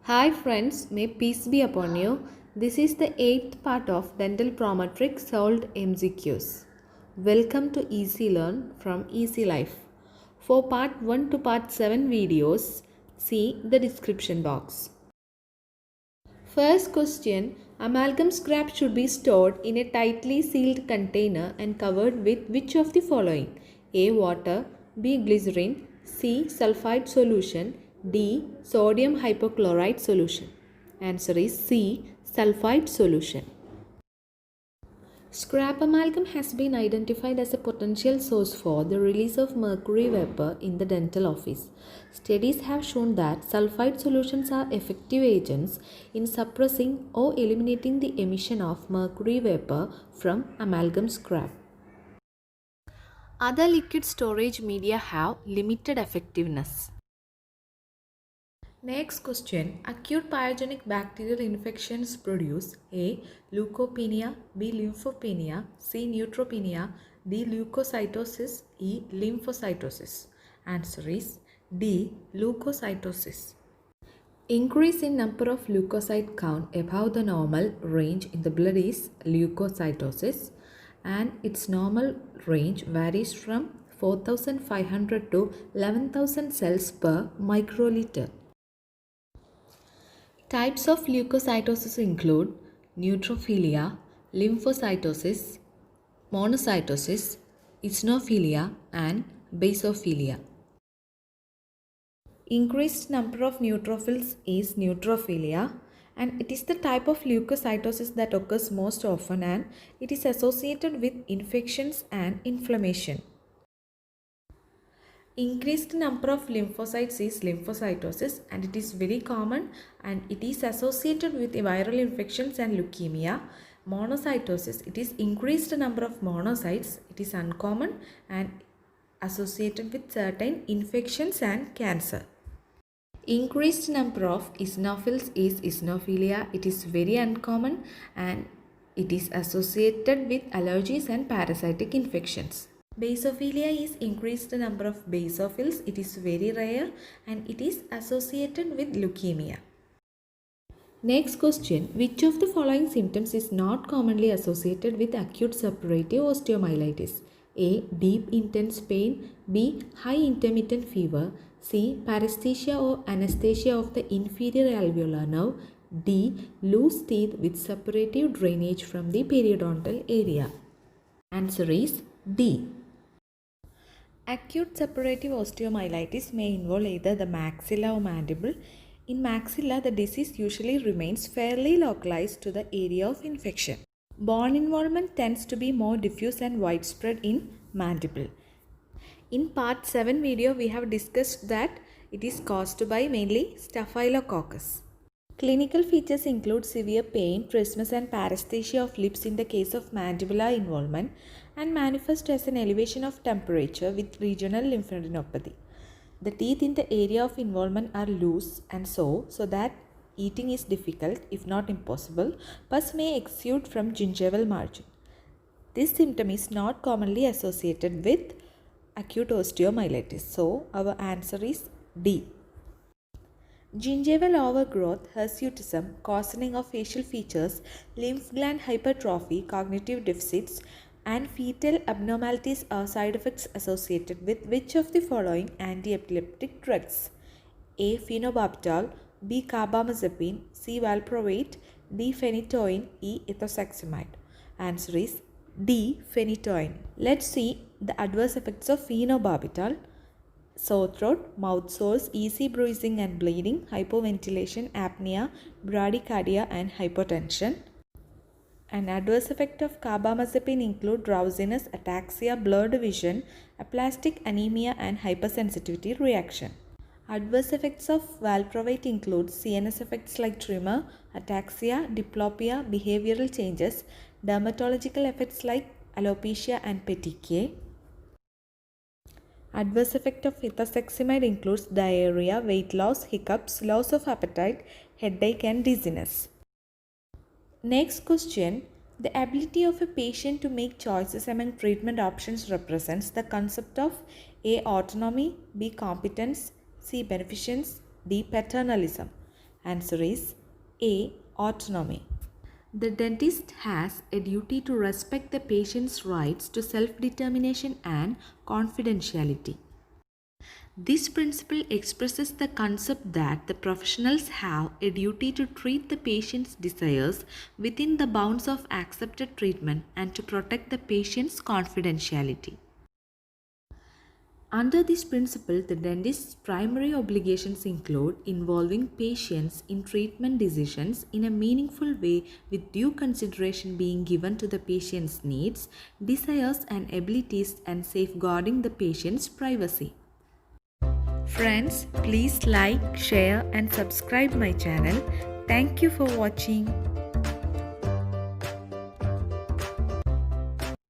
Hi friends, may peace be upon you. This is the eighth part of Dental Prometric Solved MCQs. Welcome to Easy Learn from Easy Life. For part 1 to part 7 videos, see the description box. First question, amalgam scrap should be stored in a tightly sealed container and covered with which of the following? A. Water, B. Glycerin, C. Sulfide solution, D. Sodium hypochlorite solution. Answer is C. Sulfide solution. Scrap amalgam has been identified as a potential source for the release of mercury vapor in the dental office. Studies have shown that sulfide solutions are effective agents in suppressing or eliminating the emission of mercury vapor from amalgam scrap. Other liquid storage media have limited effectiveness. Next question. Acute pyogenic bacterial infections produce A. Leukopenia, B. Lymphopenia, C. Neutropenia, D. Leukocytosis, E. Lymphocytosis. Answer is D. Leukocytosis. Increase in number of leukocyte count above the normal range in the blood is leukocytosis, and its normal range varies from 4,500 to 11,000 cells per microliter. Types of leukocytosis include neutrophilia, lymphocytosis, monocytosis, eosinophilia, and basophilia. Increased number of neutrophils is neutrophilia, and it is the type of leukocytosis that occurs most often, and it is associated with infections and inflammation. Increased number of lymphocytes is lymphocytosis, and it is very common and it is associated with viral infections and leukemia. Monocytosis, it is increased number of monocytes, it is uncommon and associated with certain infections and cancer. Increased number of eosinophils is eosinophilia, it is very uncommon and it is associated with allergies and parasitic infections. Basophilia is increased number of basophils. It is very rare and it is associated with leukemia. Next question. Which of the following symptoms is not commonly associated with acute suppurative osteomyelitis? A. Deep intense pain. B. High intermittent fever. C. Paresthesia or anesthesia of the inferior alveolar nerve. D. Loose teeth with suppurative drainage from the periodontal area. Answer is D. Acute suppurative osteomyelitis may involve either the maxilla or mandible. In maxilla, the disease usually remains fairly localized to the area of infection. Bone involvement tends to be more diffuse and widespread in mandible. In part 7 video, we have discussed that it is caused by mainly Staphylococcus. Clinical features include severe pain, trismus and paresthesia of lips in the case of mandibular involvement, and manifest as an elevation of temperature with regional lymphadenopathy. The teeth in the area of involvement are loose and sore, so that eating is difficult, if not impossible. Pus may exude from gingival margin. This symptom is not commonly associated with acute osteomyelitis. So, our answer is D. Gingival overgrowth, hirsutism, coarsening of facial features, lymph gland hypertrophy, cognitive deficits, and fetal abnormalities are side effects associated with which of the following anti-epileptic drugs? A. Phenobarbital, B. Carbamazepine, C. Valproate, D. Phenytoin, E. Ethosuximide. Answer is D. Phenytoin. Let's see the adverse effects of phenobarbital. Sore throat, mouth sores, easy bruising and bleeding, hypoventilation, apnea, bradycardia and hypotension. An adverse effect of carbamazepine include drowsiness, ataxia, blurred vision, aplastic anemia and hypersensitivity reaction. Adverse effects of valproate include CNS effects like tremor, ataxia, diplopia, behavioral changes, dermatological effects like alopecia and petechiae. Adverse effect of ethosuximide includes diarrhea, weight loss, hiccups, loss of appetite, headache and dizziness. Next question. The ability of a patient to make choices among treatment options represents the concept of A. Autonomy, B. Competence, C. Beneficence, D. Paternalism. Answer is A. Autonomy. The dentist has a duty to respect the patient's rights to self-determination and confidentiality. This principle expresses the concept that the professionals have a duty to treat the patient's desires within the bounds of accepted treatment and to protect the patient's confidentiality. Under this principle, the dentist's primary obligations include involving patients in treatment decisions in a meaningful way with due consideration being given to the patient's needs, desires and abilities and safeguarding the patient's privacy. Friends, please like, share and subscribe my channel. Thank you for watching.